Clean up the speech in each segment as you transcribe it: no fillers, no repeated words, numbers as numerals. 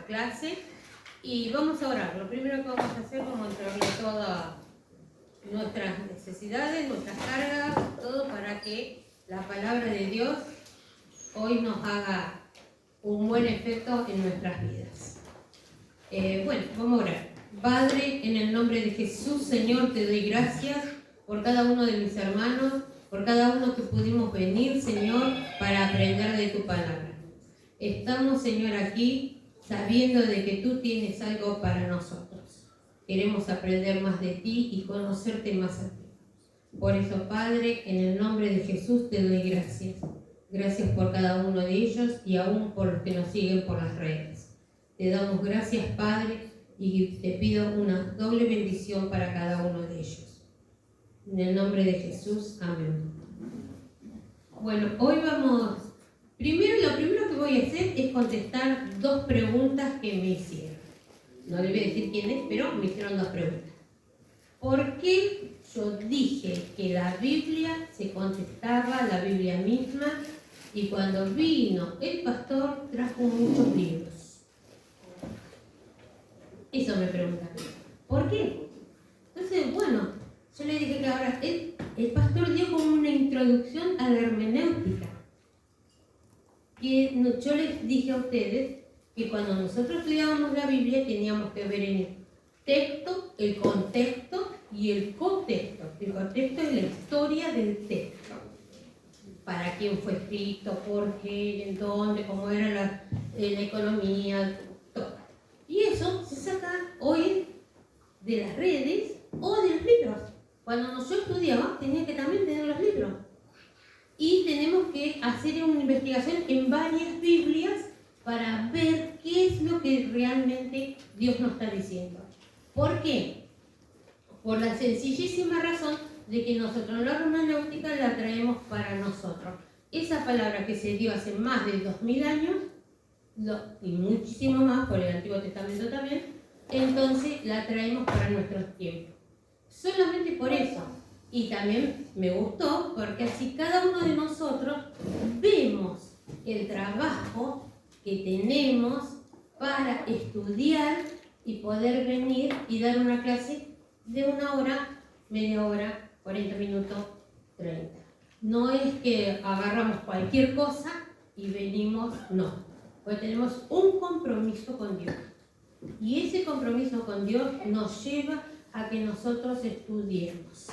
clase y vamos a orar. Lo primero que vamos a hacer, vamos a entregarle todas nuestras necesidades, nuestras cargas, todo para que la palabra de Dios hoy nos haga un buen efecto en nuestras vidas. Bueno, vamos a orar. Padre, en el nombre de Jesús, Señor, te doy gracias por cada uno de mis hermanos, por cada uno que pudimos venir, Señor, para aprender de tu palabra. Estamos, Señor, aquí sabiendo de que tú tienes algo para nosotros. Queremos aprender más de ti y conocerte más a ti. Por eso, Padre, en el nombre de Jesús te doy gracias. Gracias por cada uno de ellos y aún por los que nos siguen por las redes. Te damos gracias, Padre, y te pido una doble bendición para cada uno de ellos. En el nombre de Jesús, amén. Bueno, hoy lo primero que voy a hacer es contestar dos preguntas que me hicieron. No les voy a decir quién es, pero me hicieron dos preguntas. ¿Por qué yo dije que la Biblia se contestaba, la Biblia misma, y cuando vino el pastor trajo muchos libros? Eso me preguntaron. ¿Por qué? Entonces, bueno, yo le dije que ahora el pastor dio como una introducción a la hermenéutica. Que yo les dije a ustedes que cuando nosotros estudiábamos la Biblia teníamos que ver en el texto, el contexto y el contexto. El contexto es la historia del texto. Para quién fue escrito, por qué, en dónde, cómo era la economía, todo. Y eso se saca hoy de las redes o de los libros. Cuando yo estudiaba tenía que también tener los libros. Y tenemos que hacer una investigación en varias Biblias para ver qué es lo que realmente Dios nos está diciendo. ¿Por qué? Por la sencillísima razón de que nosotros la hermenéutica la traemos para nosotros. Esa palabra que se dio hace más de 2000 años, y muchísimo más por el Antiguo Testamento también, entonces la traemos para nuestros tiempos. Solamente por eso. Y también me gustó porque así cada uno de nosotros vemos el trabajo que tenemos para estudiar y poder venir y dar una clase de 1 hora, media hora, 40 minutos, 30. No es que agarramos cualquier cosa y venimos, no. Pues tenemos un compromiso con Dios. Y ese compromiso con Dios nos lleva a que nosotros estudiemos.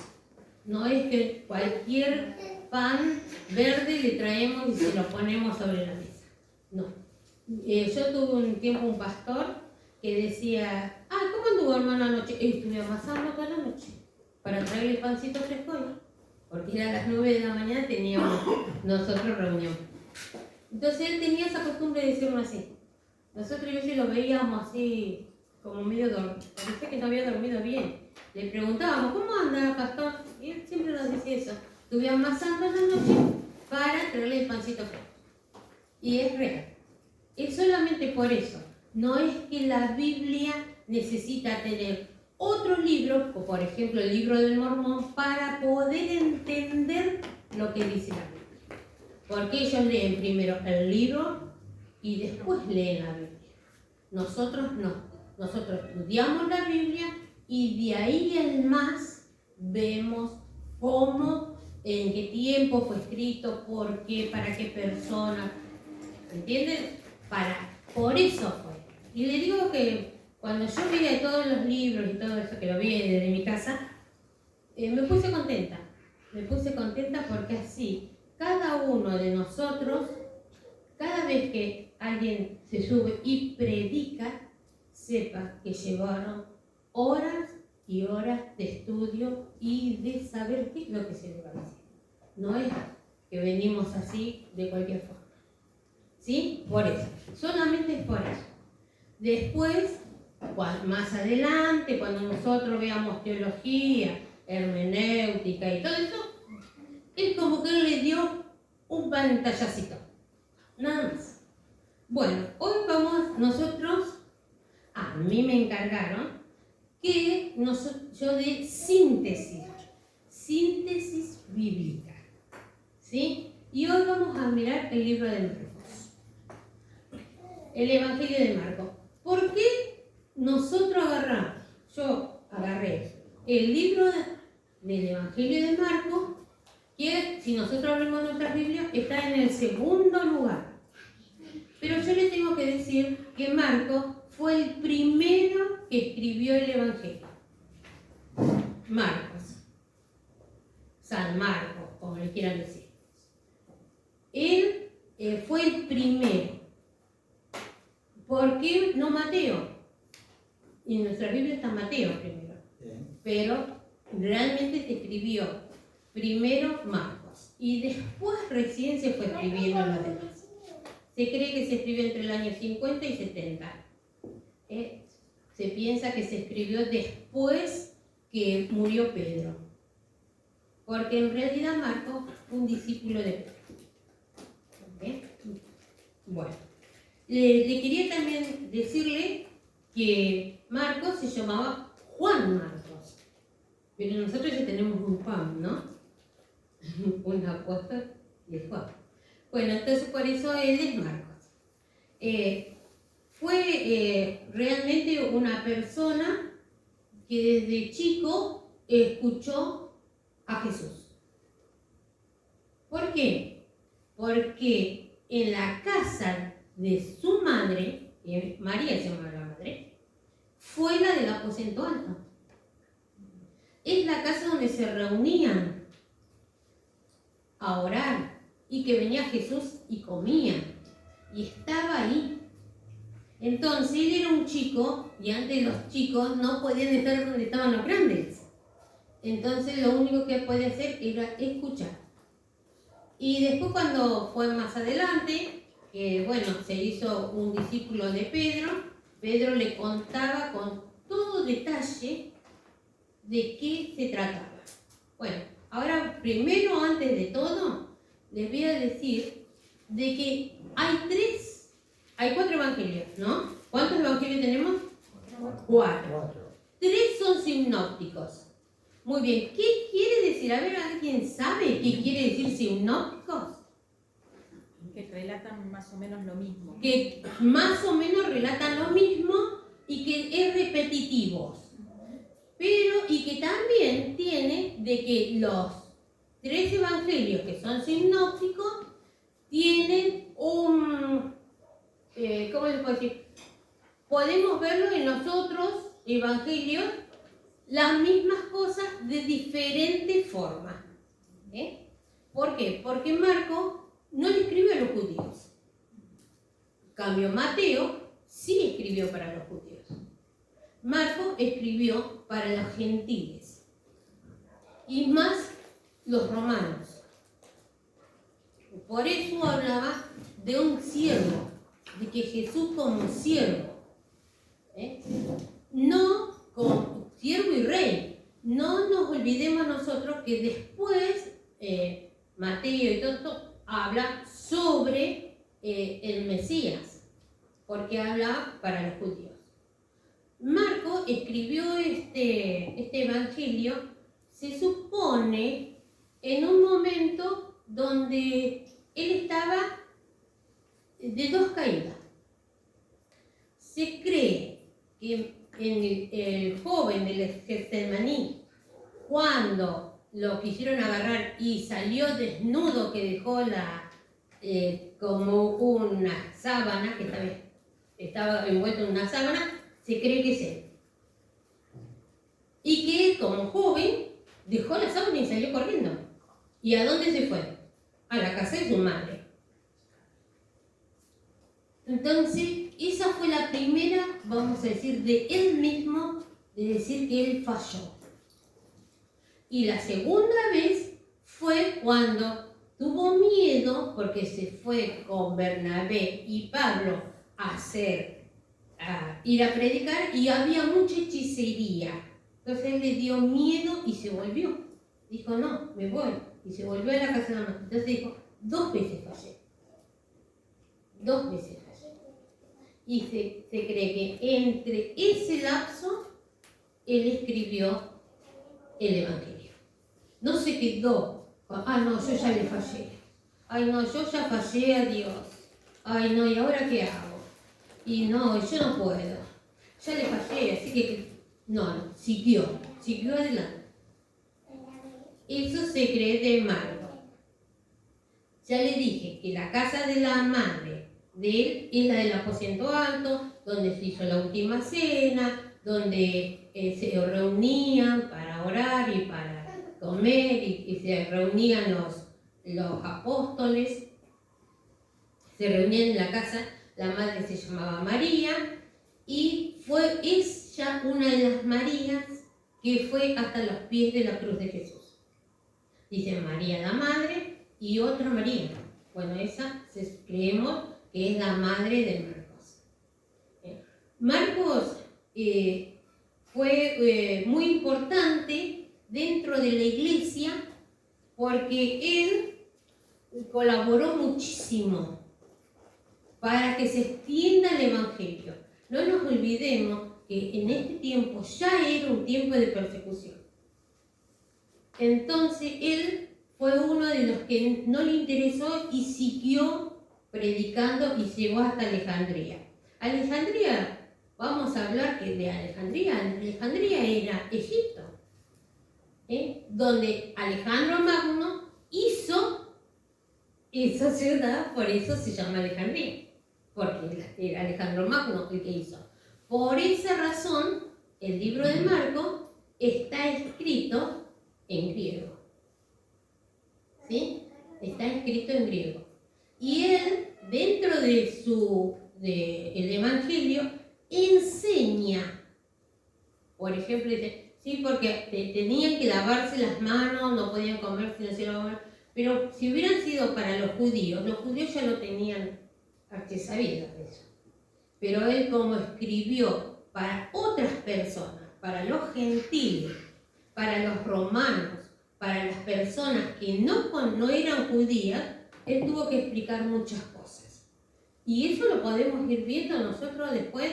No es que cualquier pan verde le traemos y se lo ponemos sobre la mesa. No. Yo tuve un tiempo un pastor que decía, ¿cómo anduvo hermano anoche? Estuve amasando toda la noche para traerle el pancito fresco, ¿no? Porque era a las 9 de la mañana teníamos nosotros reunión. Entonces él tenía esa costumbre de decirnos así. Nosotros a veces lo veíamos así, como medio dormido. Parecía que no había dormido bien. Le preguntábamos, ¿cómo anda, pastor? Y él siempre nos decía eso. Estuve amasando en la noche para traerle el pancito fresco. Y es real. Es solamente por eso. No es que la Biblia necesita tener otro libro, como por ejemplo el libro del Mormón, para poder entender lo que dice la Biblia. Porque ellos leen primero el libro y después leen la Biblia. Nosotros no. Nosotros estudiamos la Biblia y de ahí en más vemos cómo, en qué tiempo fue escrito, por qué, para qué persona. ¿Entienden? Por eso fue. Y le digo que cuando yo vi todos los libros y todo eso que lo vi desde mi casa, me puse contenta. Me puse contenta porque así, cada uno de nosotros, cada vez que alguien se sube y predica, sepa que llevaron horas y horas de estudio y de saber qué es lo que se le va a decir. No es que venimos así de cualquier forma. ¿Sí? Por eso. Solamente es por eso. Después, más adelante, cuando nosotros veamos teología, hermenéutica y todo eso, es como que él le dio un pantallacito. Nada más. Bueno, hoy vamos nosotros, a mí me encargaron que yo de síntesis bíblica. ¿Sí? Y hoy vamos a mirar el libro de Marcos. El Evangelio de Marcos. ¿Por qué nosotros agarramos? Yo agarré el libro del Evangelio de Marcos, que si nosotros abrimos nuestras Biblias está en el segundo lugar. Pero yo le tengo que decir que Marcos fue el primero que escribió el Evangelio. Marcos. San Marcos, como le quieran decir. Él fue el primero. ¿Por qué no Mateo? Y en nuestra Biblia está Mateo primero. Pero realmente se escribió primero Marcos. Y después recién se fue escribiendo los demás. Se cree que se escribió entre el año 50 y 70. Se piensa que se escribió después que murió Pedro. Porque en realidad Marcos fue un discípulo de Pedro. ¿Okay? Bueno, le quería también decirle que Marcos se llamaba Juan Marcos. Pero nosotros ya tenemos un Juan, ¿no? Un apóstol y es Juan. Bueno, entonces por eso él es Marcos. Fue realmente una persona que desde chico escuchó a Jesús. ¿Por qué? Porque en la casa de su madre, María se llama la madre, fue la del aposento alto. Es la casa donde se reunían a orar y que venía Jesús y comía y estaba ahí. Entonces él era un chico y antes los chicos no podían estar donde estaban los grandes. Entonces lo único que podía hacer era escuchar. Y después cuando fue más adelante, se hizo un discípulo de Pedro, Pedro le contaba con todo detalle de qué se trataba. Bueno, ahora primero, antes de todo, les voy a decir de que hay 4 evangelios, ¿no? ¿Cuántos evangelios tenemos? 4. 3 son sinópticos. Muy bien, ¿qué quiere decir? A ver, ¿alguien sabe qué quiere decir sinópticos? Que relatan más o menos lo mismo. Que más o menos relatan lo mismo y que es repetitivos. Pero, y que también tiene de que los 3 evangelios que son sinópticos tienen un... ¿cómo les puedo decir? Podemos verlo en los otros evangelios las mismas cosas de diferente forma. ¿Por qué? Porque Marcos no le escribió a los judíos. En cambio, Mateo sí escribió para los judíos. Marcos escribió para los gentiles y más los romanos. Por eso hablaba de un siervo, de que Jesús como siervo, no como siervo y rey. No nos olvidemos nosotros que después Mateo y todo esto habla sobre el Mesías, porque habla para los judíos. Marcos escribió este evangelio, se supone, en un momento donde él estaba de 2 caídas. Se cree que en el joven del Getsemaní, cuando lo quisieron agarrar y salió desnudo, que dejó como una sábana, que estaba envuelto en una sábana, se cree que es él. Y que él, como joven, dejó la sábana y salió corriendo. ¿Y a dónde se fue? A la casa de su madre. Entonces, esa fue la primera, vamos a decir, de él mismo, de decir que él falló. Y la segunda vez fue cuando tuvo miedo, porque se fue con Bernabé y Pablo a ir a predicar y había mucha hechicería. Entonces él le dio miedo y se volvió. Dijo, no, me voy. Y se volvió a la casa de la madre. Entonces dijo, 2 veces fallé. 2 veces fallé. Y se cree que entre ese lapso él escribió el Evangelio. No se quedó, no, yo ya le fallé. Ay, no, yo ya fallé a Dios. Ay, no, ¿y ahora qué hago? Y no, yo no puedo. Ya le fallé, así que no, siguió adelante. Eso se cree de Marco. Ya le dije que la casa de la madre de él es la del aposento alto, donde se hizo la última cena, donde se reunían para orar y para comer, y se reunían los apóstoles, se reunían en la casa. La madre se llamaba María y es ya una de las Marías que fue hasta los pies de la cruz de Jesús. Dice María la madre y otra María. Bueno, esa creemos que es la madre de Marcos. Marcos fue muy importante dentro de la iglesia porque él colaboró muchísimo para que se extienda el Evangelio. No nos olvidemos que en este tiempo ya era un tiempo de persecución. Entonces él fue uno de los que no le interesó y siguió predicando y llegó hasta Alejandría. Alejandría, vamos a hablar de Alejandría. Alejandría era Egipto, donde Alejandro Magno hizo esa ciudad, por eso se llama Alejandría, porque era Alejandro Magno el que hizo. Por esa razón, el libro de Marcos está escrito en griego. ¿Sí? Está escrito en griego. Y él, dentro de el Evangelio, enseña. Por ejemplo, dice, sí, porque tenían que lavarse las manos, no podían comer si no se lavaban. Pero si hubieran sido para los judíos ya lo tenían sabido eso. Pero él, como escribió para otras personas, para los gentiles, para los romanos, para las personas que no eran judías, él tuvo que explicar muchas cosas. Y eso lo podemos ir viendo nosotros después,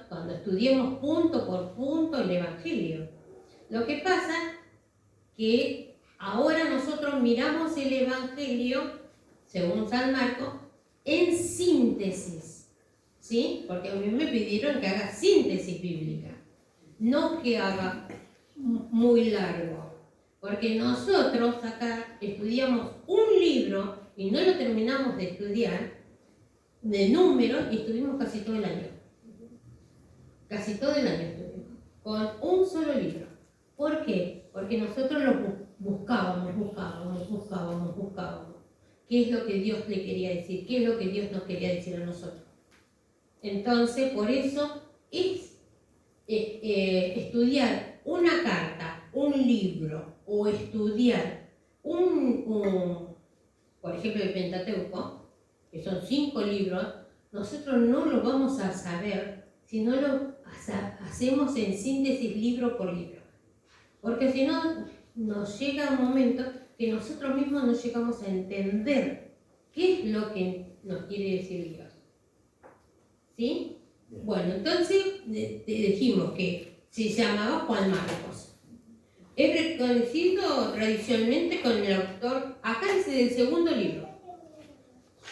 cuando estudiemos punto por punto el Evangelio. Lo que pasa que ahora nosotros miramos el Evangelio, según San Marcos, en síntesis, ¿sí? Porque a mí me pidieron que haga síntesis bíblica, no que haga muy largo. Porque nosotros acá estudiamos un libro y no lo terminamos de estudiar, de números, y estuvimos casi todo el año. Casi todo el año estuvimos, con un solo libro. ¿Por qué? Porque nosotros lo buscábamos. ¿Qué es lo que Dios le quería decir? ¿Qué es lo que Dios nos quería decir a nosotros? Entonces, por eso es estudiar una carta, un libro, o estudiar por ejemplo, el Pentateuco, que son 5 libros, nosotros no lo vamos a saber si no lo hacemos en síntesis libro por libro. Porque si no, nos llega un momento que nosotros mismos no llegamos a entender qué es lo que nos quiere decir Dios. ¿Sí? Bueno, entonces te dijimos que se llamaba Juan Marcos. Es reconocido tradicionalmente con el autor, acá dice del segundo libro.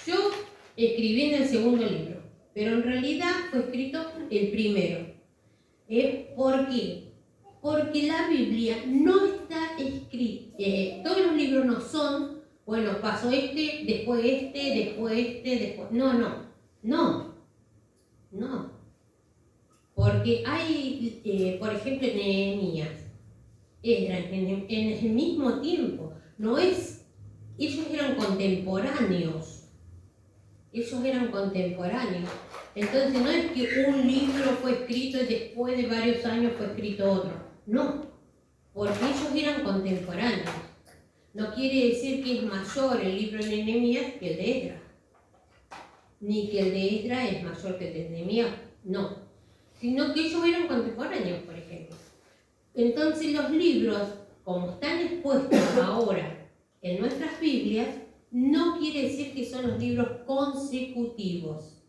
Yo escribí en el segundo libro, pero en realidad fue escrito el primero. ¿Por qué? Porque la Biblia no está escrita, todos los libros no son, bueno, pasó después después. No. Porque hay, por ejemplo, Nehemías, Esdras, en el mismo tiempo. Ellos eran contemporáneos. Entonces no es que un libro fue escrito y después de varios años fue escrito otro. No, porque ellos eran contemporáneos. No quiere decir que es mayor el libro de Nehemías que el de Esdras, ni que el de Esdras es mayor que el de Nehemías, no. Sino que ellos eran contemporáneos, por ejemplo. Entonces los libros, como están expuestos ahora en nuestras Biblias, no quiere decir que son los libros consecutivos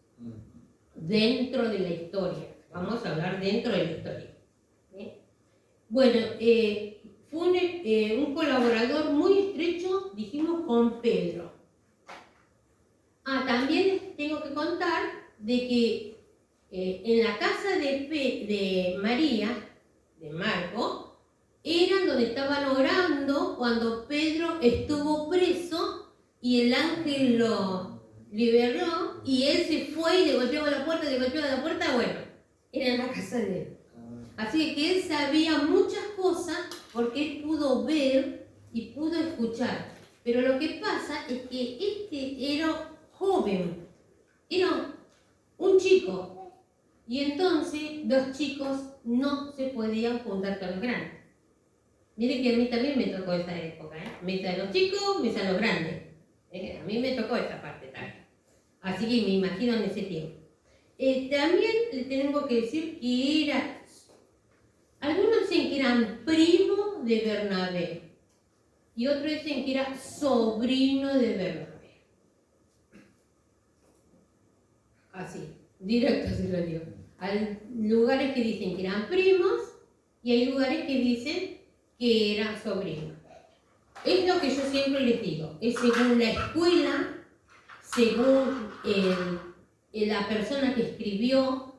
dentro de la historia. Vamos a hablar dentro de la historia. Bueno, fue un colaborador muy estrecho, dijimos, con Pedro. También les tengo que contar de que en la casa de María, de Marco, eran donde estaban orando cuando Pedro estuvo preso y el ángel lo liberó y él se fue y le golpeó a la puerta, bueno, era en la casa de él. Así que él sabía muchas cosas porque él pudo ver y pudo escuchar. Pero lo que pasa es que este era joven, era un chico. Y entonces los chicos no se podían juntar con los grandes. Miren que a mí también me tocó esa época, ¿eh? Mesa de los chicos, mesa de los grandes. A mí me tocó esa parte también. Así que me imagino en ese tiempo. También le tengo que decir que era, algunos dicen que eran primos de Bernabé y otros dicen que era sobrino de Bernabé. Así, directo se lo digo. Hay lugares que dicen que eran primos y hay lugares que dicen que eran sobrinos. Es lo que yo siempre les digo, es según la escuela, según la persona que escribió,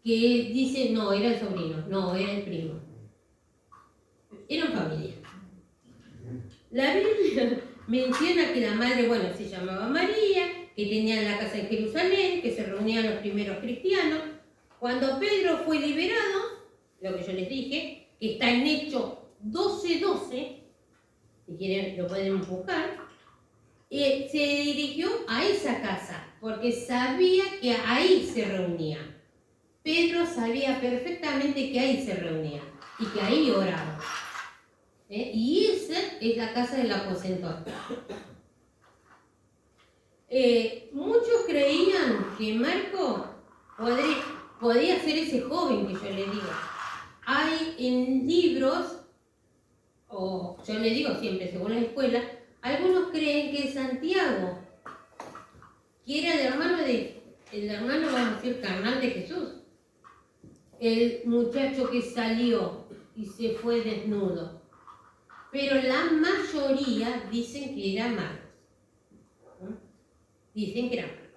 que dice, no, era el sobrino, no, era el primo. Eran familia. La Biblia menciona que la madre, bueno, se llamaba María, que tenían la casa en Jerusalén, que se reunían los primeros cristianos. Cuando Pedro fue liberado, lo que yo les dije, que está en Hechos 12:12, si quieren lo pueden buscar, se dirigió a esa casa, porque sabía que ahí se reunían. Pedro sabía perfectamente que ahí se reunían y que ahí oraban. Y esa es la casa del aposento. Muchos creían que Marco podía ser ese joven que yo le digo. Hay en libros, o yo le digo siempre según la escuela, algunos creen que Santiago, que era el hermano, vamos a decir, carnal de Jesús, el muchacho que salió y se fue desnudo. Pero la mayoría dicen que era Marcos. Dicen que era Marcos.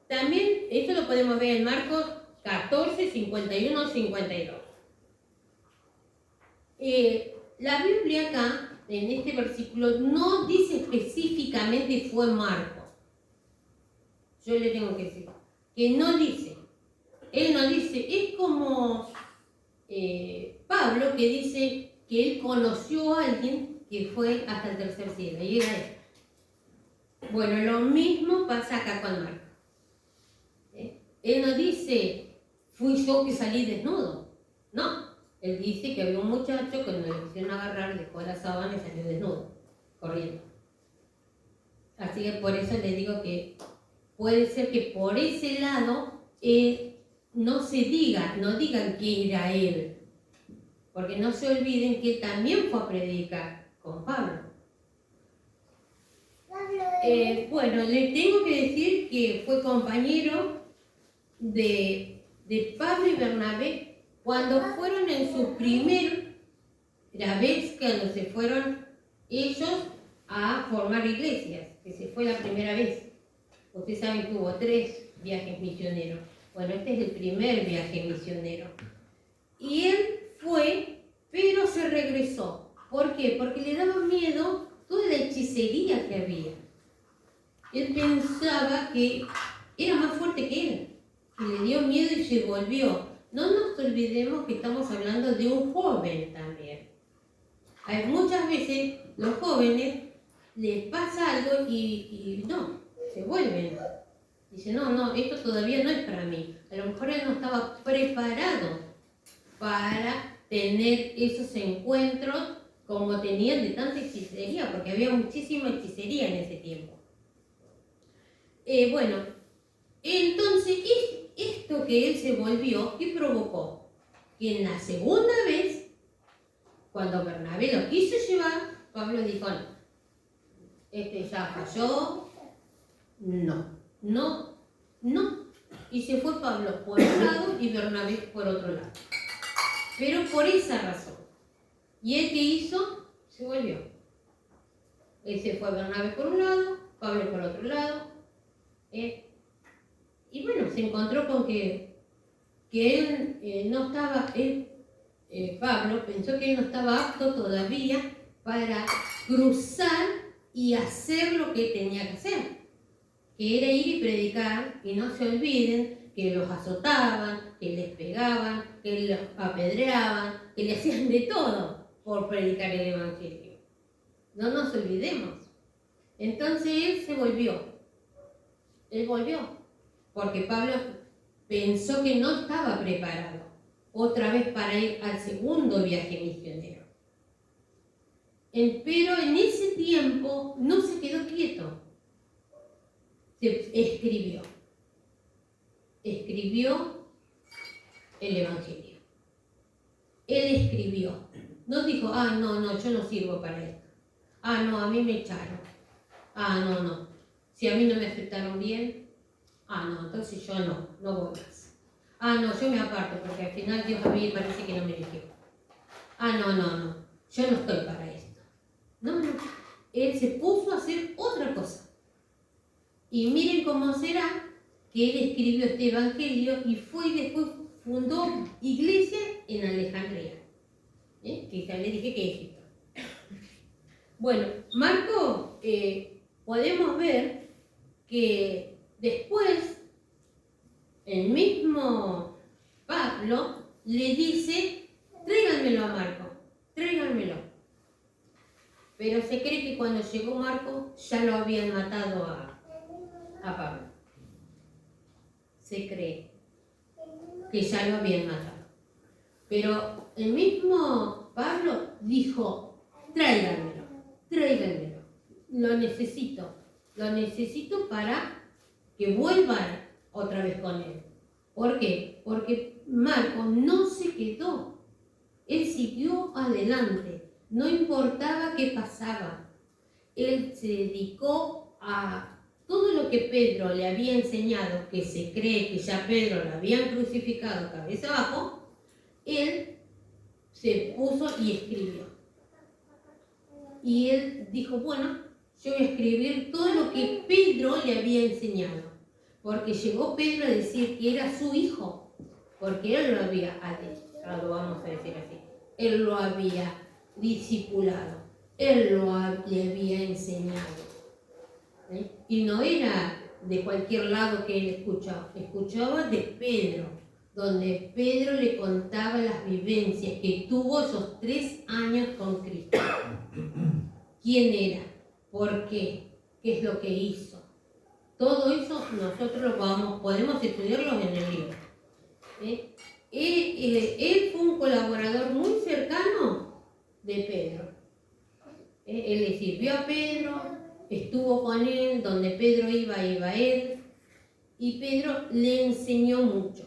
También, esto lo podemos ver en Marcos 14, 51, 52. La Biblia acá, en este versículo, no dice específicamente fue Marcos. Yo le tengo que decir que no dice. Él no dice, es como Pablo que dice que él conoció a alguien que fue hasta el tercer cielo, y era él. Bueno, lo mismo pasa acá con Marcos. Él no dice, fui yo que salí desnudo. No, él dice que había un muchacho que cuando le quisieron agarrar, dejó la sábana y salió desnudo, corriendo. Así que por eso les digo que puede ser que por ese lado no digan que era él. Porque no se olviden que él también fue a predicar con Pablo. Bueno, les tengo que decir que fue compañero de Pablo y Bernabé cuando fueron en su primera vez, cuando se fueron ellos a formar iglesias, que se fue la primera vez. Ustedes saben que hubo 3 viajes misioneros. Bueno, este es el primer viaje misionero. Y él fue, pero se regresó. ¿Por qué? Porque le daba miedo toda la hechicería que había. Él pensaba que era más fuerte que él. Y le dio miedo y se volvió. No nos olvidemos que estamos hablando de un joven también. Hay muchas veces los jóvenes les pasa algo y no, se vuelven. Dicen, no, esto todavía no es para mí. A lo mejor él no estaba preparado para tener esos encuentros como tenían de tanta hechicería, porque había muchísima hechicería en ese tiempo. Bueno, entonces esto que él se volvió, ¿qué provocó? Que en la segunda vez, cuando Bernabé lo quiso llevar, Pablo dijo, no, ya falló, no. Y se fue Pablo por un lado y Bernabé por otro lado. Pero por esa razón. ¿Y él qué hizo? Se volvió. Él se fue Bernabé por un lado, Pablo por otro lado. Y bueno, se encontró con que él no estaba, Pablo pensó que él no estaba apto todavía para cruzar y hacer lo que tenía que hacer, que era ir y predicar, y no se olviden que los azotaban, que les pegaban, que los apedreaban, que le hacían de todo por predicar el Evangelio. No nos olvidemos. Entonces él volvió, porque Pablo pensó que no estaba preparado otra vez para ir al segundo viaje misionero. Pero en ese tiempo no se quedó quieto, escribió el Evangelio. Él escribió, no dijo, no, yo no sirvo para esto. No, a mí me echaron. No, si a mí no me aceptaron bien, no, entonces yo no voy más. No, yo me aparto porque al final Dios a mí parece que no me eligió. No, yo no estoy para esto. No, él se puso a hacer otra cosa. Y miren cómo será que él escribió este Evangelio y fue y después fundó iglesia en Alejandría, que ya le dije que Egipto. Bueno, Marco, podemos ver que después el mismo Pablo le dice, tráiganmelo a Marco, tráiganmelo. Pero se cree que cuando llegó Marco ya lo habían matado a Pablo. Se cree que ya lo habían matado. Pero el mismo Pablo dijo, tráiganmelo, lo necesito para que vuelvan otra vez con él. ¿Por qué? Porque Marco no se quedó, él siguió adelante, no importaba qué pasaba, él se dedicó a todo lo que Pedro le había enseñado, que se cree que ya Pedro lo habían crucificado cabeza abajo, él se puso y escribió. Y él dijo, bueno, yo voy a escribir todo lo que Pedro le había enseñado. Porque llegó Pedro a decir que era su hijo, porque él lo había adestrado, vamos a decir así. Él lo había discipulado, él le había enseñado. Y no era de cualquier lado que él escuchaba de Pedro, donde Pedro le contaba las vivencias que tuvo esos 3 años con Cristo. ¿Quién era? ¿Por qué? ¿Qué es lo que hizo? Todo eso nosotros podemos estudiarlo en el libro. Él fue un colaborador muy cercano de Pedro. Él le sirvió a Pedro, estuvo con él, donde Pedro iba él, y Pedro le enseñó mucho.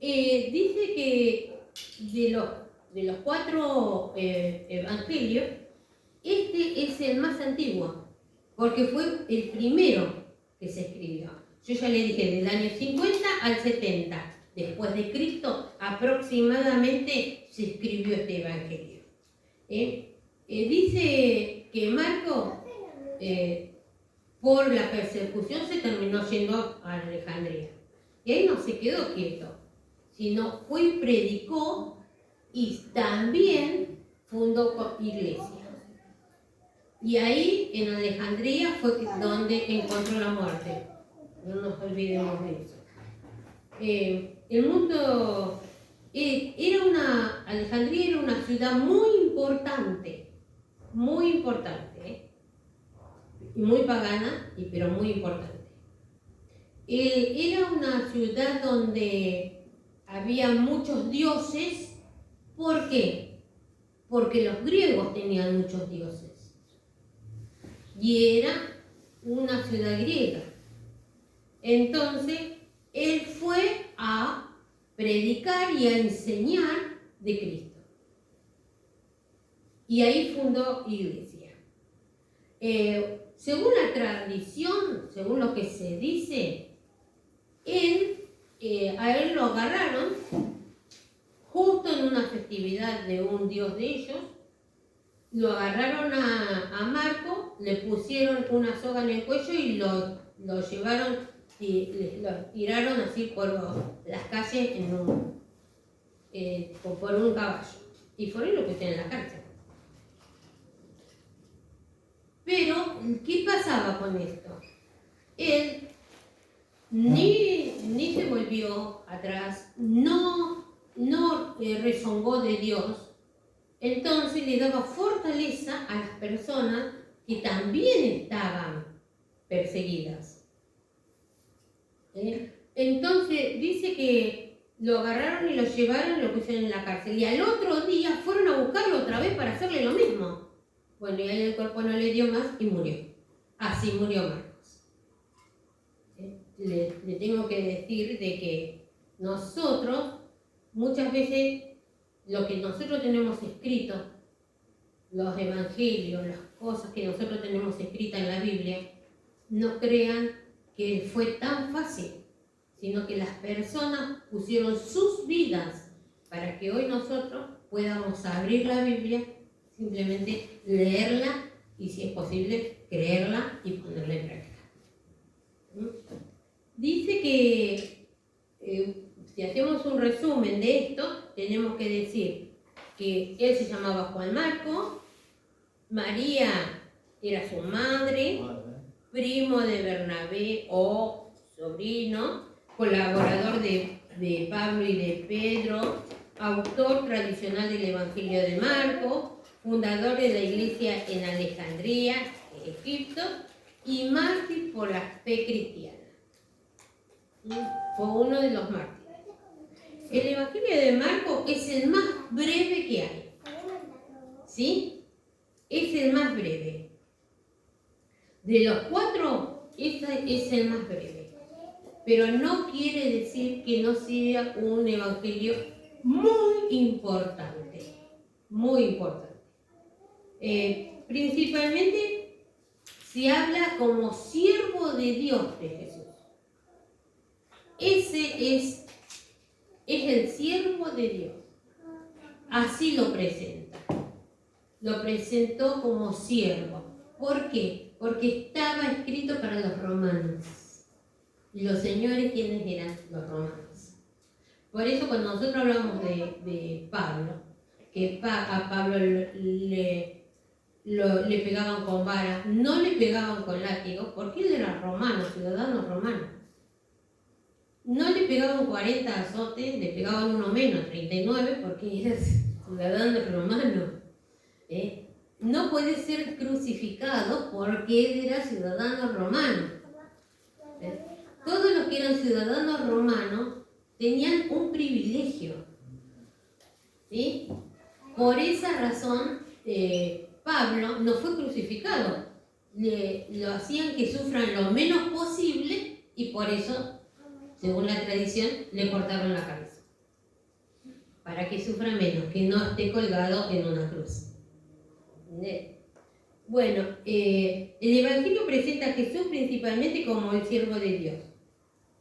Dice que de los 4 evangelios, este es el más antiguo, porque fue el primero que se escribió. Yo ya le dije, del año 50 al 70 después de Cristo, aproximadamente se escribió este evangelio. Dice que Marco, por la persecución, se terminó yendo a Alejandría. Y ahí no se quedó quieto, sino fue y predicó y también fundó iglesia. Y ahí, en Alejandría, fue donde encontró la muerte. No nos olvidemos de eso. El mundo... Alejandría era una ciudad muy importante, y muy pagana, pero muy importante. Era una ciudad donde había muchos dioses. ¿Por qué? Porque los griegos tenían muchos dioses. Y era una ciudad griega. Entonces, él fue a predicar y a enseñar de Cristo. Y ahí fundó iglesia. Según la tradición, según lo que se dice, a él lo agarraron justo en una festividad de un dios de ellos. Lo agarraron a Marco, le pusieron una soga en el cuello y lo llevaron y los tiraron así por las calles por un caballo. Y fueron y lo pusieron en la cárcel. Pero, ¿qué pasaba con esto? Él ni se volvió atrás, no rezongó de Dios. Entonces le daba fortaleza a las personas que también estaban perseguidas. Entonces dice que lo agarraron y lo llevaron y lo pusieron en la cárcel. Y al otro día fueron a buscarlo otra vez para hacerle lo mismo. Bueno, y a él el cuerpo no le dio más y murió. Así murió Marcos. Le tengo que decir de que nosotros, muchas veces, lo que nosotros tenemos escrito, los evangelios, las cosas que nosotros tenemos escritas en la Biblia, no crean que fue tan fácil, sino que las personas pusieron sus vidas para que hoy nosotros podamos abrir la Biblia, simplemente leerla y, si es posible, creerla y ponerla en práctica. Dice que, si hacemos un resumen de esto, tenemos que decir que él se llamaba Juan Marco, María era su madre, primo de Bernabé o sobrino, colaborador de Pablo y de Pedro, autor tradicional del Evangelio de Marcos, fundador de la iglesia en Alejandría, Egipto, y mártir por la fe cristiana. Fue uno de los mártires. El Evangelio de Marcos es el más breve que hay. ¿Sí? Es el más breve. De los 4, este es el más breve. Pero no quiere decir que no sea un evangelio muy importante. Muy importante. Principalmente se habla como siervo de Dios de Jesús. Ese es el siervo de Dios. Así lo presenta. Lo presentó como siervo. ¿Por qué? Porque estaba escrito para los romanos. Y los señores, ¿quiénes eran? Los romanos. Por eso cuando nosotros hablamos de Pablo, que a Pablo le pegaban con vara, no le pegaban con látigo, porque él era romano, ciudadano romano. No le pegaban 40 azotes, le pegaban uno menos, 39, porque era ciudadano romano. No puede ser crucificado porque él era ciudadano romano. Todos los que eran ciudadanos romanos tenían un privilegio. ¿Sí? Por esa razón, Pablo no fue crucificado. Lo hacían que sufran lo menos posible y por eso, según la tradición, le cortaron la cabeza. Para que sufra menos, que no esté colgado en una cruz. Bueno, el Evangelio presenta a Jesús principalmente como el siervo de Dios,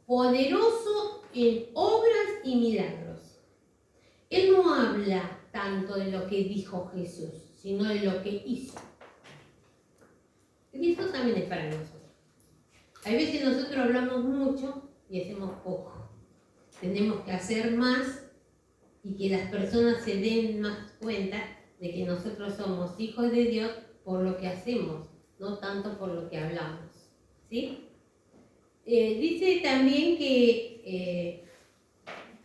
poderoso en obras y milagros. Él no habla tanto de lo que dijo Jesús, sino de lo que hizo. Y esto también es para nosotros. Hay veces nosotros hablamos mucho y hacemos poco. Tenemos que hacer más y que las personas se den más cuenta de que nosotros somos hijos de Dios por lo que hacemos, no tanto por lo que hablamos. ¿Sí? Dice también que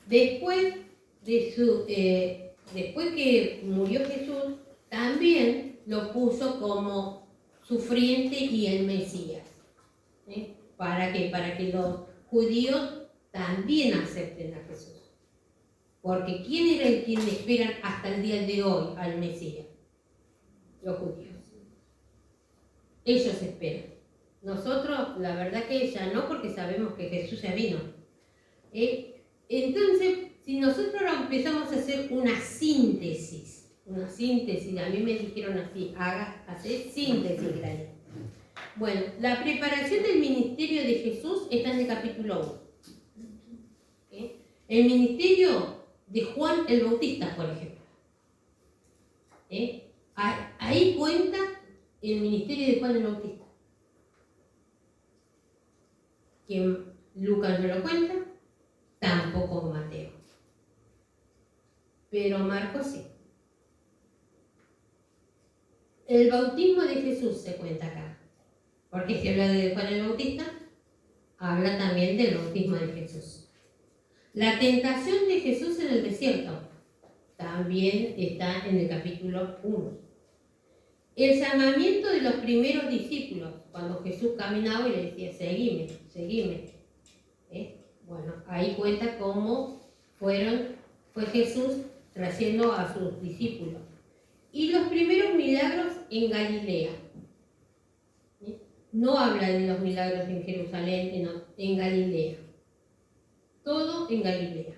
después que murió Jesús, también lo puso como sufriente y el Mesías. ¿Para qué? Para que los judíos también acepten a Jesús. Porque ¿quién era el quien esperan hasta el día de hoy al Mesías? Los judíos. Ellos esperan. Nosotros, la verdad que ya no, porque sabemos que Jesús ya vino. Entonces, si nosotros ahora empezamos a hacer una síntesis, a mí me dijeron así, hacer síntesis, Gracia. Bueno, la preparación del ministerio de Jesús está en el capítulo 1. El ministerio de Juan el Bautista, por ejemplo. Ahí cuenta el ministerio de Juan el Bautista. Que Lucas no lo cuenta, tampoco Mateo. Pero Marcos sí. El bautismo de Jesús se cuenta acá. Porque si habla de Juan el Bautista, habla también del bautismo de Jesús. La tentación de Jesús en el desierto también está en el capítulo 1. El llamamiento de los primeros discípulos, cuando Jesús caminaba y le decía, seguime, seguime. Bueno, ahí cuenta cómo fue Jesús trayendo a sus discípulos. Y los primeros milagros en Galilea. No habla de los milagros en Jerusalén, sino en Galilea. Todo en Galilea.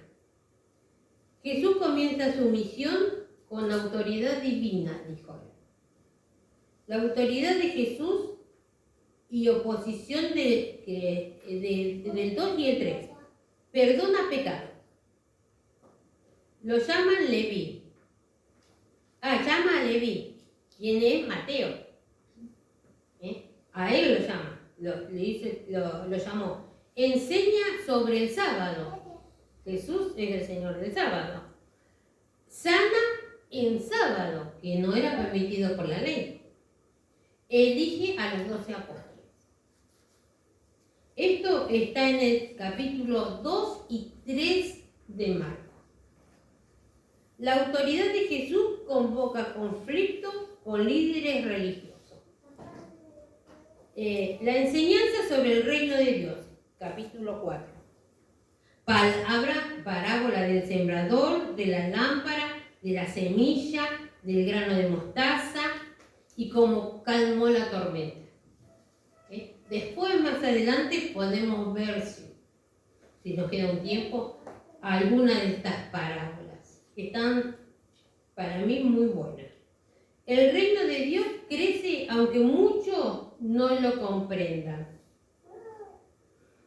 Jesús comienza su misión con la autoridad divina, dijo él. La autoridad de Jesús y oposición del 2 y el 3. Perdona pecado. Lo llaman Leví. Llama a Leví, quien es Mateo. A él lo llama, lo llamó. Enseña sobre el sábado. Jesús es el Señor del sábado. Sana en sábado, que no era permitido por la ley. Elige a los 12 apóstoles. Esto está en el capítulo 2 y 3 de Marcos. La autoridad de Jesús convoca conflictos con líderes religiosos. La enseñanza sobre el reino de Dios, capítulo 4. Parábola del sembrador, de la lámpara, de la semilla, del grano de mostaza y cómo calmó la tormenta. Después, más adelante, podemos ver, si nos queda un tiempo, alguna de estas parábolas. Están para mí muy buenas. El reino de Dios crece aunque muchos no lo comprendan.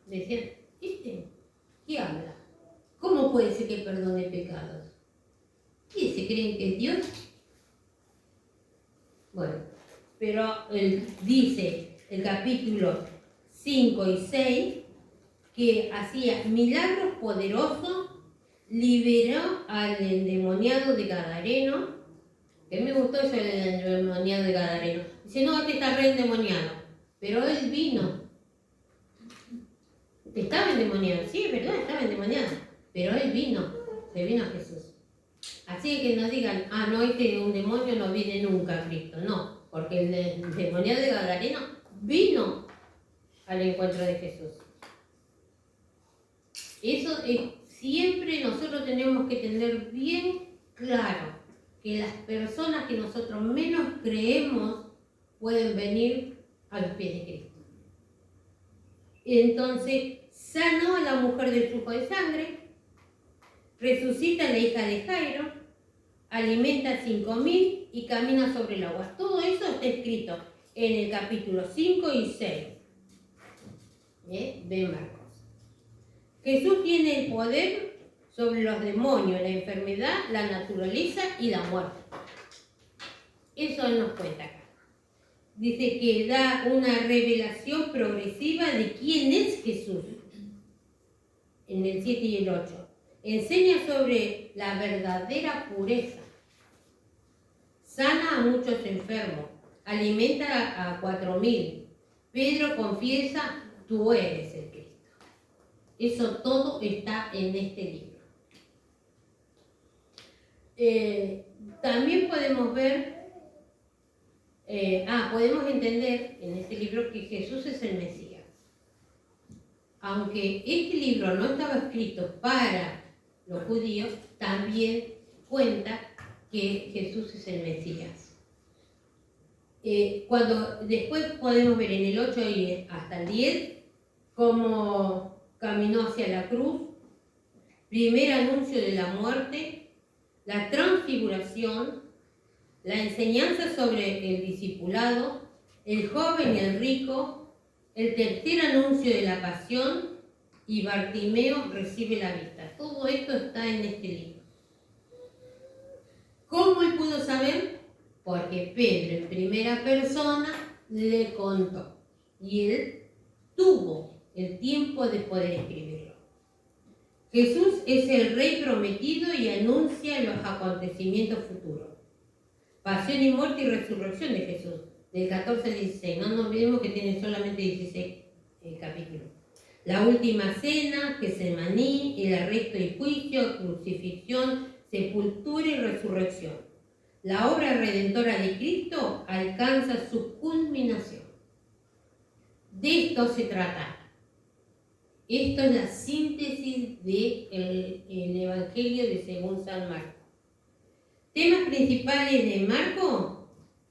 Decían, ¿qué habla? ¿Cómo puede ser que perdone pecados? ¿Y se creen que es Dios? Bueno, pero dice el capítulo 5 y 6 que hacía milagros poderosos, liberó al endemoniado de Gadareno, que me gustó eso del endemoniado de Gadareno. Dice, no, este está re endemoniado, pero él vino. Estaba endemoniado, sí, es verdad, estaba endemoniado, pero él vino, se vino a Jesús. Así que no digan, no, un demonio no viene nunca a Cristo, no, porque el endemoniado de Gadareno vino al encuentro de Jesús. Eso es. Siempre nosotros tenemos que tener bien claro que las personas que nosotros menos creemos pueden venir a los pies de Cristo. Entonces, sanó a la mujer del flujo de sangre, resucita a la hija de Jairo, alimenta a 5.000 y camina sobre el agua. Todo eso está escrito en el capítulo 5 y 6 de Marcos. Jesús tiene el poder sobre los demonios, la enfermedad, la naturaleza y la muerte. Eso él nos cuenta acá. Dice que da una revelación progresiva de quién es Jesús. En el 7 y el 8. Enseña sobre la verdadera pureza. Sana a muchos enfermos. Alimenta a 4.000. Pedro confiesa, tú eres el Cristo. Eso todo está en este libro. También podemos ver, podemos entender en este libro que Jesús es el Mesías. Aunque este libro no estaba escrito para los judíos, también cuenta que Jesús es el Mesías. Cuando después podemos ver en el 8 y hasta el 10 cómo caminó hacia la cruz, primer anuncio de la muerte, la transfiguración, la enseñanza sobre el discipulado, el joven y el rico, el tercer anuncio de la pasión y Bartimeo recibe la vista. Todo esto está en este libro. ¿Cómo él pudo saber? Porque Pedro en primera persona le contó y él tuvo el tiempo de poder escribirlo. Jesús es el Rey prometido y anuncia los acontecimientos futuros. Pasión y muerte y resurrección de Jesús, del 14 al 16. No nos olvidemos que tiene solamente 16 capítulos. La última cena, Getsemaní, el arresto y juicio, crucifixión, sepultura y resurrección. La obra redentora de Cristo alcanza su culminación. De esto se trata. Esto es la síntesis del Evangelio de según San Marcos. Temas principales de Marcos: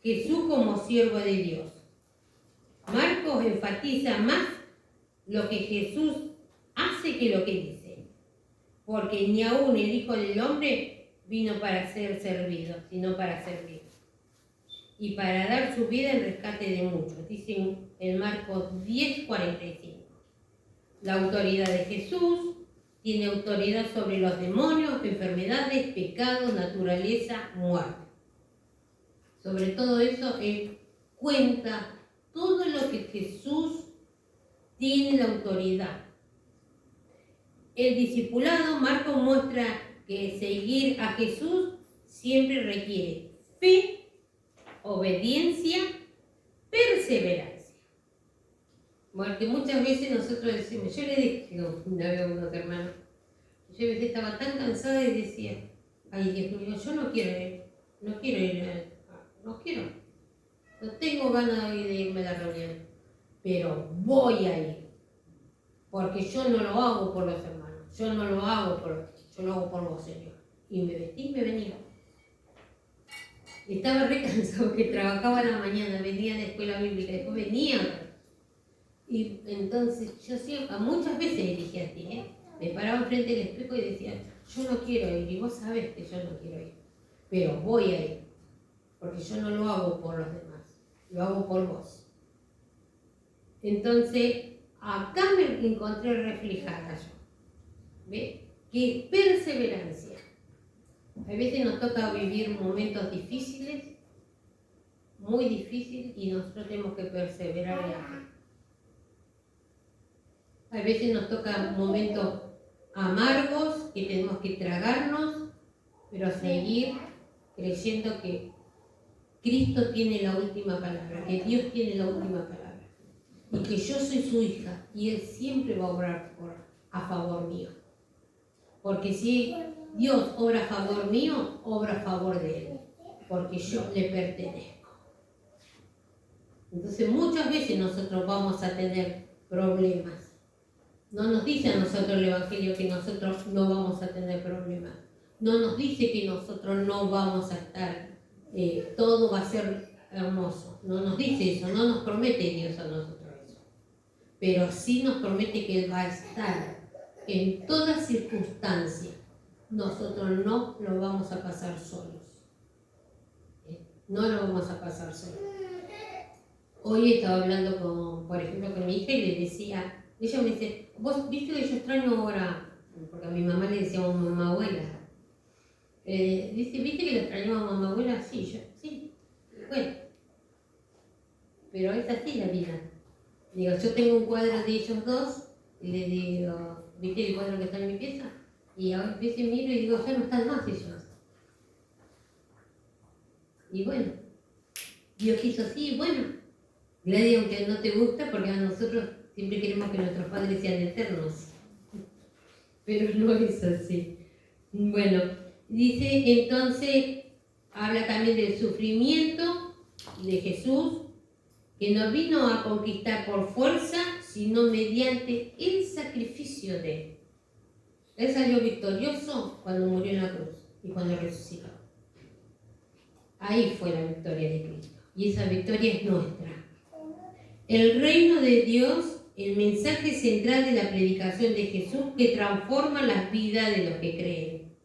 Jesús como siervo de Dios. Marcos enfatiza más lo que Jesús hace que lo que dice, porque ni aún el Hijo del Hombre vino para ser servido, sino para servir y para dar su vida en rescate de muchos, dice en Marcos 10:45. La autoridad de Jesús tiene autoridad sobre los demonios, enfermedades, pecados, naturaleza, muerte. Sobre todo eso, él cuenta todo lo que Jesús tiene la autoridad. El discipulado, Marcos muestra que seguir a Jesús siempre requiere fe, obediencia, perseverancia. Porque muchas veces nosotros decimos, yo le dije una vez a unos hermanos, yo a veces estaba tan cansada y decía, ay Dios mío, yo no tengo ganas de irme a la reunión, pero voy a ir, porque yo no lo hago por los hermanos, yo lo hago por vos, Señor. Y me vestí y me venía. Estaba re cansado, que trabajaba a la mañana, venía a la escuela bíblica, después venía. Y entonces yo siempre, muchas veces dije así, me paraba frente al espejo y decía, yo no quiero ir, y vos sabés que yo no quiero ir, pero voy a ir, porque yo no lo hago por los demás, lo hago por vos. Entonces, acá me encontré reflejada yo, ¿ves? Que es perseverancia. A veces nos toca vivir momentos difíciles, muy difíciles, y nosotros tenemos que perseverar en la fe. A veces nos toca momentos amargos que tenemos que tragarnos, pero seguir creyendo que Cristo tiene la última palabra, que Dios tiene la última palabra, y que yo soy su hija y Él siempre va a obrar a favor mío. Porque si Dios obra a favor mío, obra a favor de Él, porque yo le pertenezco. Entonces muchas veces nosotros vamos a tener problemas. No nos dice a nosotros el Evangelio que nosotros no vamos a tener problemas. No nos dice que nosotros no vamos a estar, todo va a ser hermoso. No nos dice eso, no nos promete Dios a nosotros eso. Pero sí nos promete que Él va a estar en toda circunstancia. Nosotros no lo vamos a pasar solos. No lo vamos a pasar solos. Hoy estaba hablando por ejemplo, con mi hija y le decía, ella me dice, vos viste que yo extraño ahora, porque a mi mamá le decíamos mamá abuela. Dice, ¿viste que le extrañamos a mamá abuela? Sí, sí. Bueno, pero es así la vida. Digo, yo tengo un cuadro de ellos dos, y le digo, ¿viste el cuadro que está en mi pieza? Y a veces miro y digo, ya no están más ellos. Y bueno, Dios quiso así, bueno. Gladys, aunque no te gusta, porque a nosotros siempre queremos que nuestros padres sean eternos, pero no es así. Bueno, dice entonces, habla también del sufrimiento de Jesús, que no vino a conquistar por fuerza, sino mediante el sacrificio de Él. Él salió victorioso cuando murió en la cruz y cuando resucitó. Ahí fue la victoria de Cristo, y esa victoria es nuestra. El reino de Dios, el mensaje central de la predicación de Jesús que transforma las vidas de los que creen.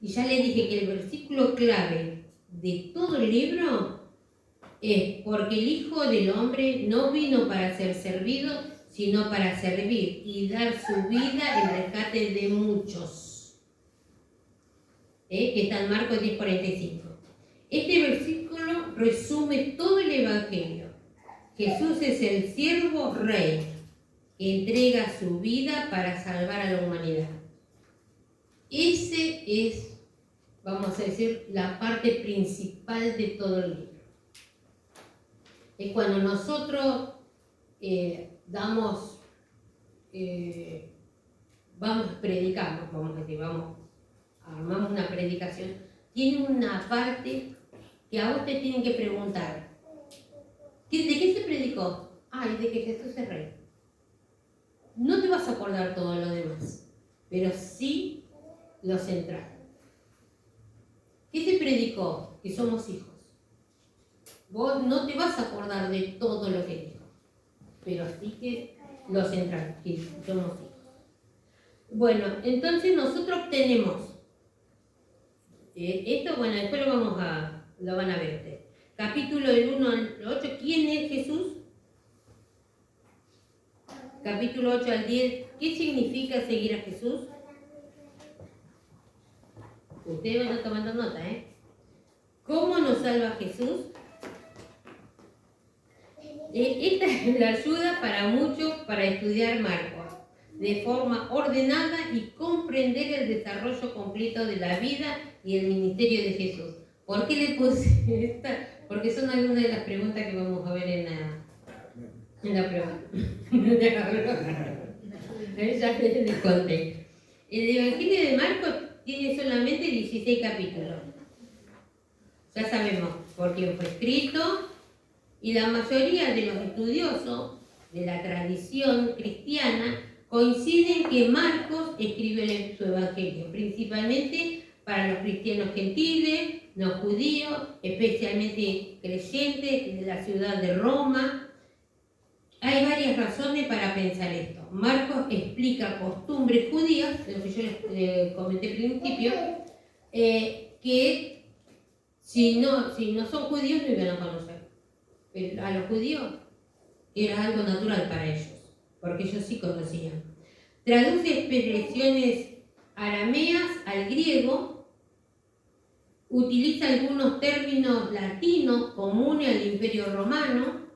Y ya les dije que el versículo clave de todo el libro es: porque el Hijo del Hombre no vino para ser servido, sino para servir y dar su vida en rescate de muchos. Que está en Marcos 10:45. Este versículo resume todo el Evangelio. Jesús es el siervo rey, que entrega su vida para salvar a la humanidad. Ese es, vamos a decir, la parte principal de todo el libro. Es cuando nosotros predicamos, vamos a decir, armamos una predicación, tiene una parte que a vos te tienen que preguntar, ¿de qué se predicó? Ay, de que Jesús es rey. No te vas a acordar todo lo demás, pero sí lo central. ¿Qué se predicó? Que somos hijos. Vos no te vas a acordar de todo lo que dijo, pero sí que lo central, que somos hijos. Bueno, entonces nosotros tenemos esto, bueno, después lo van a ver ustedes. Capítulo del 1 al 8, ¿quién es Jesús? Capítulo 8 al 10, ¿qué significa seguir a Jesús? Ustedes van a tomando nota, ¿eh? ¿Cómo nos salva Jesús? Esta es la ayuda para muchos para estudiar Marcos de forma ordenada y comprender el desarrollo completo de la vida y el ministerio de Jesús. ¿Por qué le puse esta? Porque son algunas de las preguntas que vamos a ver en la prueba. Ya les conté. El Evangelio de Marcos tiene solamente 16 capítulos. Ya sabemos por quién fue escrito, y la mayoría de los estudiosos de la tradición cristiana coinciden que Marcos escribió su Evangelio, principalmente para los cristianos gentiles, los judíos, especialmente creyentes de la ciudad de Roma. Hay varias razones para pensar esto. Marcos explica costumbres judías, lo que yo les comenté al principio, que si no son judíos no iban a conocer. Pero a los judíos era algo natural para ellos, porque ellos sí conocían. Traduce expresiones arameas al griego, utiliza algunos términos latinos comunes al Imperio Romano,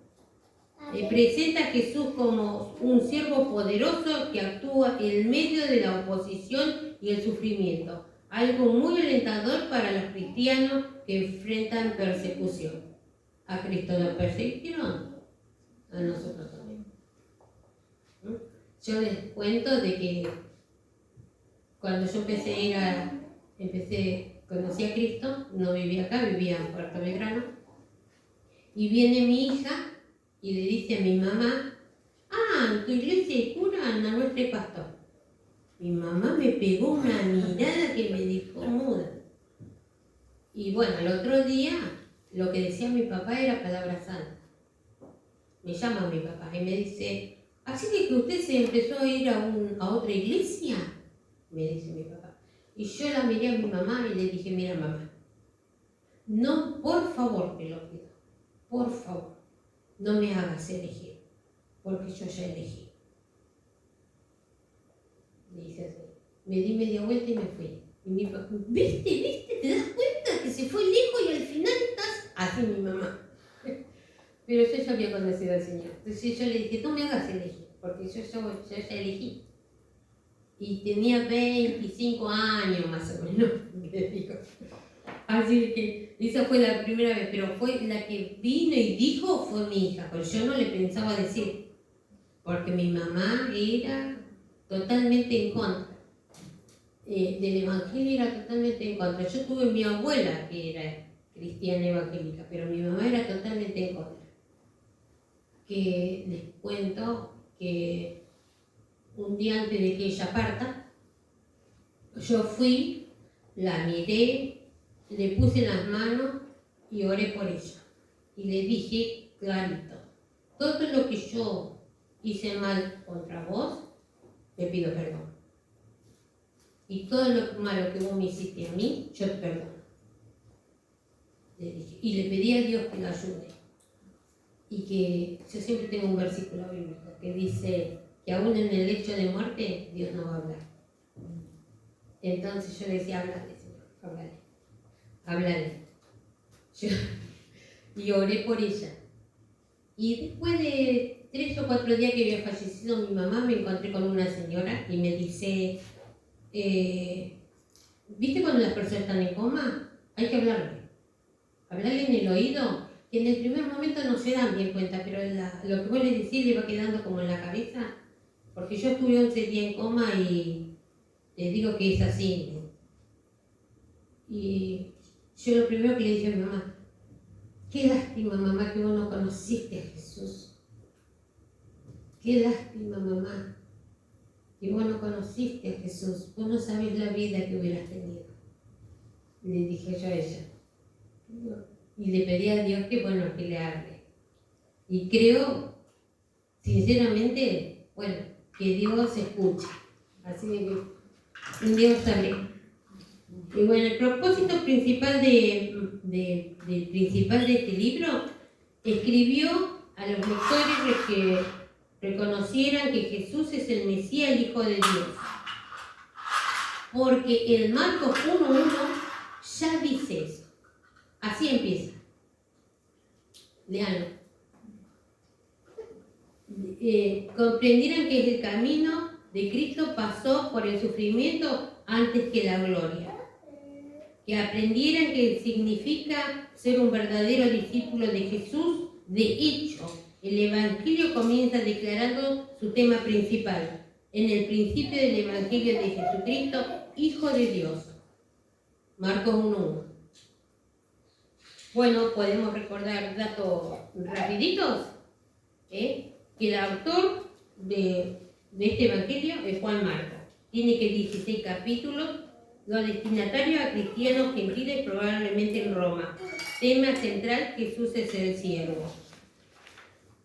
presenta a Jesús como un siervo poderoso que actúa en medio de la oposición y el sufrimiento, algo muy alentador para los cristianos que enfrentan persecución. ¿A Cristo lo persiguieron? A nosotros también. Yo les cuento de que cuando yo conocí a Cristo, no vivía acá, vivía en Puerto Belgrano, y viene mi hija y le dice a mi mamá, en tu iglesia hay cura, en la nuestra hay pastor. Mi mamá me pegó una mirada que me dejó muda. Y bueno, el otro día lo que decía mi papá era palabra santa. Me llama mi papá y me dice, ¿así que usted se empezó a ir a otra iglesia? Me dice mi papá. Y yo la miré a mi mamá y le dije, mira mamá, no, por favor te lo pido, por favor, no me hagas elegir, porque yo ya elegí. Le dije así. Me di media vuelta y me fui. Y mi papá, ¿viste? ¿Te das cuenta que se fue lejos y al final estás así mi mamá? Pero yo ya había conocido al Señor. Entonces yo le dije, no me hagas elegir, porque yo ya elegí. Y tenía 25 años más o menos, le digo. Así que esa fue la primera vez, pero fue la que vino y dijo fue mi hija, pero yo no le pensaba decir, porque mi mamá era totalmente en contra. Del Evangelio era totalmente en contra. Yo tuve mi abuela que era cristiana evangélica, pero mi mamá era totalmente en contra. Que les cuento que un día antes de que ella parta, yo fui, la miré, le puse las manos y oré por ella. Y le dije clarito, todo lo que yo hice mal contra vos, te pido perdón. Y todo lo malo que vos me hiciste a mí, yo te perdono. Le dije, y le pedí a Dios que la ayude. Y que yo siempre tengo un versículo bíblico que dice que aún en el lecho de muerte Dios no va a hablar. Entonces yo le decía, háblale, Señor, háblale. Y oré por ella. Y después de 3 o 4 días que había fallecido mi mamá, me encontré con una señora y me dice, ¿viste cuando las personas están en coma? Hay que hablarle en el oído, que en el primer momento no se dan bien cuenta, pero lo que vos le decís le va quedando como en la cabeza, porque yo estuve 11 días en coma y les digo que es así. Y yo lo primero que le dije a mi mamá, qué lástima, mamá, que vos no conociste a Jesús. Qué lástima, mamá, que vos no conociste a Jesús. Vos no sabés la vida que hubieras tenido. Le dije yo a ella. Y le pedí a Dios que, bueno, que le hable. Y creo, sinceramente, bueno, que Dios escucha. Así que Dios sabe. Y bueno, el propósito principal de este libro, escribió a los lectores que reconocieran que Jesús es el Mesías, el Hijo de Dios. Porque el Marcos 1:1 ya dice eso. Así empieza. Leanlo. Comprendieran que el camino de Cristo pasó por el sufrimiento antes que la gloria. Que aprendieran que significa ser un verdadero discípulo de Jesús. De hecho, el Evangelio comienza declarando su tema principal. En el principio del Evangelio de Jesucristo, Hijo de Dios. Marcos 1:1. Bueno, podemos recordar datos rapiditos, que el autor de este Evangelio es Juan Marcos. Tiene que 16 capítulos, los destinatarios a cristianos gentiles probablemente en Roma. Tema central, Jesús es el siervo.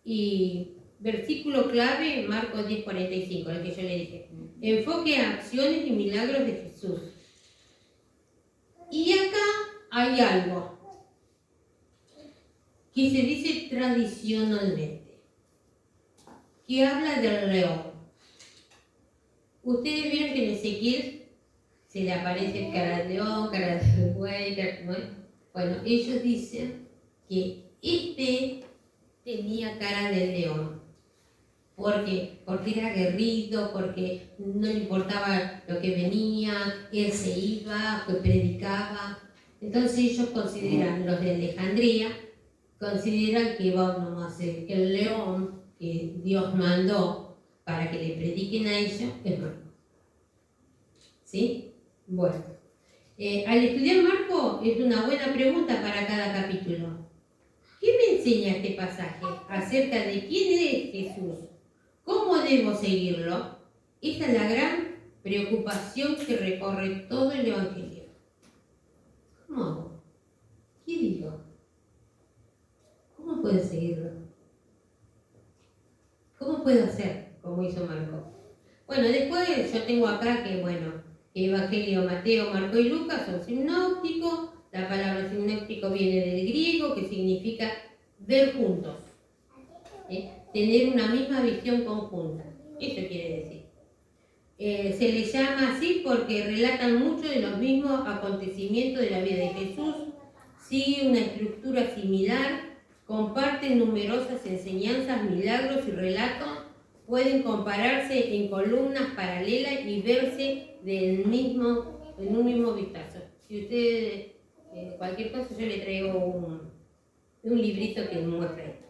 Y versículo clave, Marcos 10:45, el que yo le dije. Enfoque a acciones y milagros de Jesús. Y acá hay algo que se dice tradicionalmente, que habla del león. Ustedes vieron que en Ezequiel se le aparece cara de león, cara de buey, ¿no? Bueno, ellos dicen que este tenía cara de león. Porque era aguerrido, porque no le importaba lo que venía, él se iba, que predicaba. Entonces ellos consideran, los de Alejandría, consideran que vamos a ser el león que Dios mandó para que le prediquen a ellos, es Marco. ¿Sí? Bueno, al estudiar Marco es una buena pregunta para cada capítulo. ¿Qué me enseña este pasaje acerca de quién es Jesús? ¿Cómo debo seguirlo? Esa es la gran preocupación que recorre todo el Evangelio. ¿Cómo hago? ¿Qué digo? ¿Cómo puedo seguirlo? ¿Cómo puedo hacer como hizo Marco? Bueno, después yo tengo acá que, Evangelio, Mateo, Marco y Lucas son sinópticos. La palabra sinóptico viene del griego, que significa ver juntos. Tener una misma visión conjunta. Eso quiere decir. Se les llama así porque relatan mucho de los mismos acontecimientos de la vida de Jesús, siguen una estructura similar, comparten numerosas enseñanzas, milagros y relatos, pueden compararse en columnas paralelas y verse en un mismo vistazo. Si ustedes, cualquier cosa, yo le traigo un librito que muestra esto.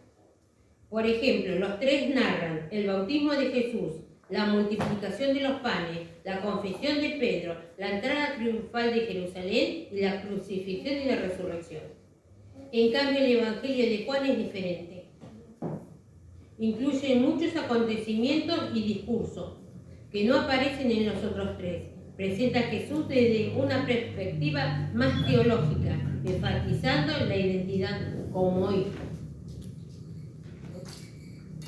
Por ejemplo, los tres narran el bautismo de Jesús, la multiplicación de los panes, la confesión de Pedro, la entrada triunfal de Jerusalén y la crucifixión y la resurrección. En cambio, el Evangelio de Juan es diferente. Incluye muchos acontecimientos y discursos que no aparecen en los otros tres. Presenta a Jesús desde una perspectiva más teológica, enfatizando la identidad como hijo.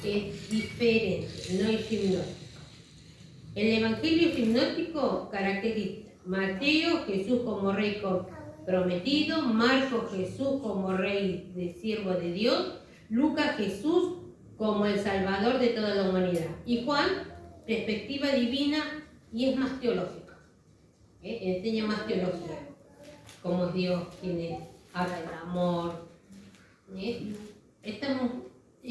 Es diferente, no es hipnótico. El Evangelio hipnótico caracteriza Mateo, Jesús como rey prometido, Marcos, Jesús como rey de siervo de Dios, Lucas, Jesús como el salvador de toda la humanidad, y Juan, perspectiva divina y es más teológico, enseña más teología, como es Dios, quien habla del amor.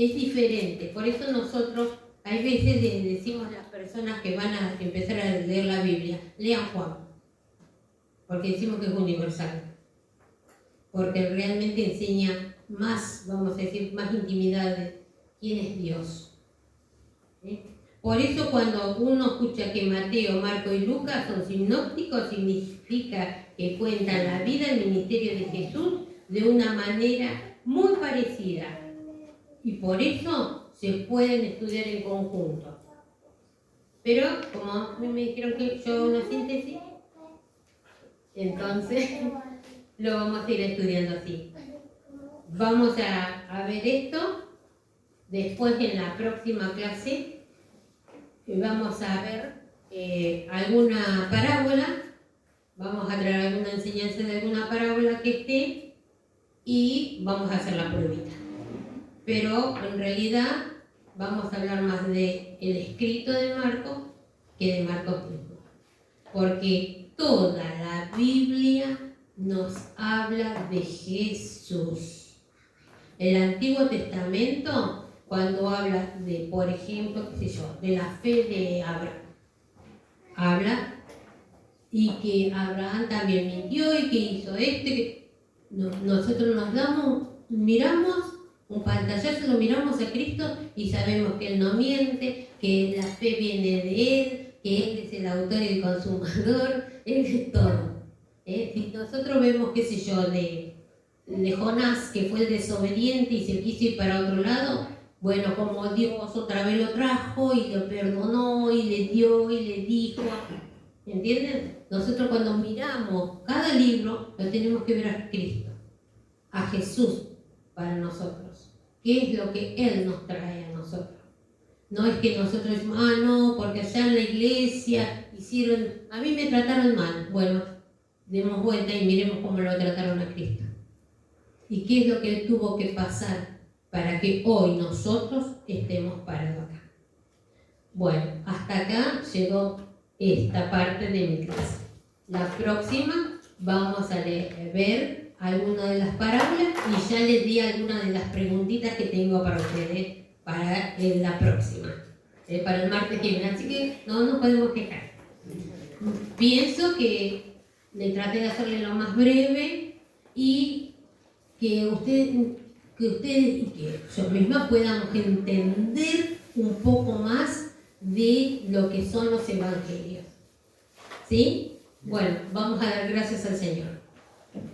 es diferente. Por eso nosotros, hay veces le decimos a las personas que van a empezar a leer la Biblia, lean Juan, porque decimos que es universal, porque realmente enseña más, vamos a decir, más intimidad de quién es Dios. ¿Sí? Por eso cuando uno escucha que Mateo, Marco y Lucas son sinópticos, significa que cuentan la vida, el ministerio de Jesús de una manera muy parecida. Y por eso se pueden estudiar en conjunto. Pero como me dijeron que yo hago una síntesis, entonces lo vamos a ir estudiando así. Vamos a ver esto. Después en la próxima clase vamos a ver alguna parábola. Vamos a traer alguna enseñanza de alguna parábola que esté y vamos a hacer la pruebita. Pero en realidad vamos a hablar más del escrito de Marcos que de Marcos mismo. Porque toda la Biblia nos habla de Jesús. El Antiguo Testamento, cuando habla de, por ejemplo, qué sé yo, de la fe de Abraham, habla y que Abraham también mintió y que hizo esto, que nosotros nos damos, miramos un pantallazo, lo miramos a Cristo y sabemos que Él no miente, que la fe viene de Él, que Él es el autor y el consumador, Él es todo. Si nosotros vemos, qué sé yo, de Jonás, que fue el desobediente y se quiso ir para otro lado, bueno, como Dios otra vez lo trajo y lo perdonó y le dio y le dijo, ¿entienden? Nosotros cuando miramos cada libro lo tenemos que ver a Cristo, a Jesús para nosotros. ¿Qué es lo que Él nos trae a nosotros? No es que nosotros decimos, no, porque allá en la iglesia hicieron, a mí me trataron mal. Bueno, demos vuelta y miremos cómo lo trataron a Cristo. ¿Y qué es lo que tuvo que pasar para que hoy nosotros estemos parados acá? Bueno, hasta acá llegó esta parte de mi clase. La próxima vamos a ver alguna de las parábolas y ya les di algunas de las preguntitas que tengo para ustedes para la próxima, para el martes que viene. Así que no nos podemos quejar. Pienso que le traté de hacerle lo más breve y que ustedes y que yo misma podamos entender un poco más de lo que son los evangelios. ¿Sí? Bueno, vamos a dar gracias al Señor.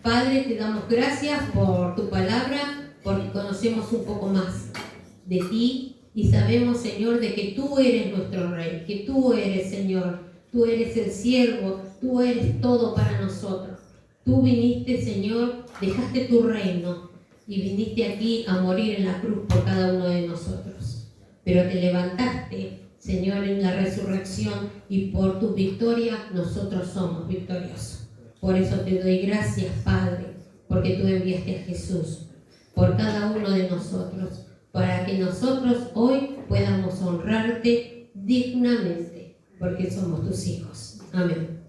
Padre, te damos gracias por tu palabra, porque conocemos un poco más de ti y sabemos, Señor, de que tú eres nuestro Rey, que tú eres, Señor, tú eres el siervo, tú eres todo para nosotros. Tú viniste, Señor, dejaste tu reino y viniste aquí a morir en la cruz por cada uno de nosotros. Pero te levantaste, Señor, en la resurrección y por tu victoria nosotros somos victoriosos. Por eso te doy gracias, Padre, porque tú enviaste a Jesús por cada uno de nosotros, para que nosotros hoy podamos honrarte dignamente, porque somos tus hijos. Amén.